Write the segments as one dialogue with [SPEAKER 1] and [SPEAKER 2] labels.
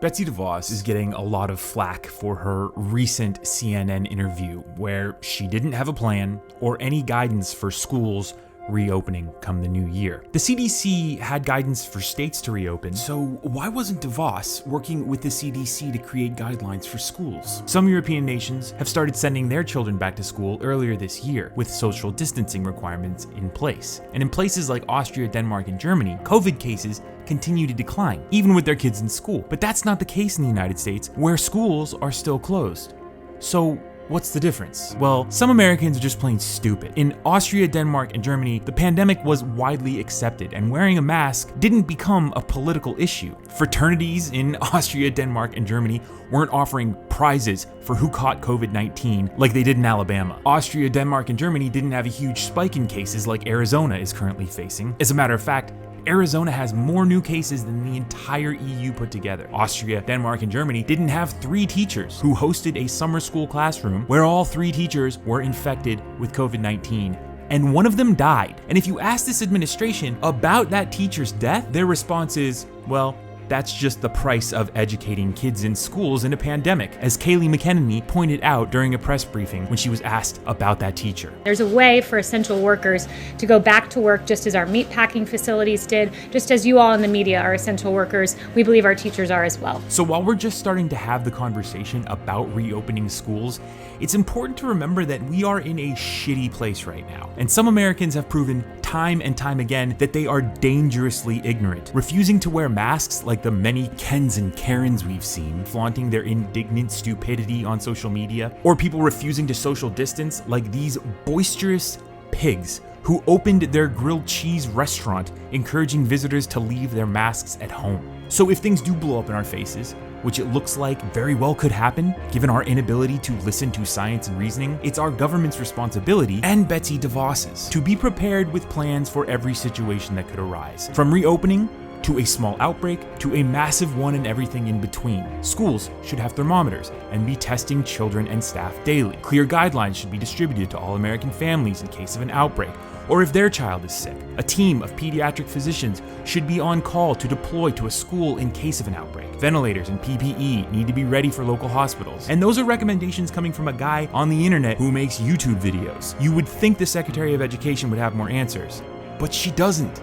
[SPEAKER 1] Betsy Devos is getting a lot of flack for her recent CNN interview where she didn't have a plan or any guidance for schools reopening come the new year. The CDC had guidance for states to reopen, so why wasn't Devos working with the CDC to create guidelines for schools? Some European nations have started sending their children back to school earlier this year with social distancing requirements in place. And in places like Austria, Denmark, and Germany, COVID cases continue to decline, even with their kids in school. But that's not the case in the United States, where schools are still closed. So what's the difference? Well, some Americans are just plain stupid. In Austria, Denmark, and Germany, the pandemic was widely accepted, and wearing a mask didn't become a political issue. Fraternities in Austria, Denmark, and Germany weren't offering prizes for who caught COVID-19 like they did in Alabama. Austria, Denmark, and Germany didn't have a huge spike in cases like Arizona is currently facing. As a matter of fact, Arizona has more new cases than the entire EU put together. Austria, Denmark, and Germany didn't have 3 teachers who hosted a summer school classroom where all 3 teachers were infected with COVID-19. And one of them died. And if you ask this administration about that teacher's death, their response is, well, that's just the price of educating kids in schools in a pandemic, as Kayleigh McEnany pointed out during a press briefing when she was asked about that teacher.
[SPEAKER 2] There's a way for essential workers to go back to work just as our meatpacking facilities did, just as you all in the media are essential workers. We believe our teachers are as well.
[SPEAKER 1] So while we're just starting to have the conversation about reopening schools, it's important to remember that we are in a shitty place right now. And some Americans have proven time and time again that they are dangerously ignorant, refusing to wear masks like the many Kens and Karens we've seen, flaunting their indignant stupidity on social media, or people refusing to social distance like these boisterous pigs who opened their grilled cheese restaurant, encouraging visitors to leave their masks at home. So if things do blow up in our faces, which it looks like very well could happen, given our inability to listen to science and reasoning, it's our government's responsibility, and Betsy DeVos's, to be prepared with plans for every situation that could arise. From reopening, to a small outbreak, to a massive one and everything in between. Schools should have thermometers and be testing children and staff daily. Clear guidelines should be distributed to all American families in case of an outbreak, or if their child is sick. A team of pediatric physicians should be on call to deploy to a school in case of an outbreak. Ventilators and PPE need to be ready for local hospitals. And those are recommendations coming from a guy on the internet who makes YouTube videos. You would think the Secretary of Education would have more answers, but she doesn't.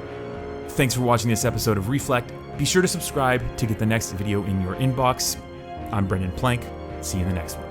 [SPEAKER 1] Thanks for watching this episode of Reflect. Be sure to subscribe to get the next video in your inbox. I'm Brendan Plank. See you in the next one.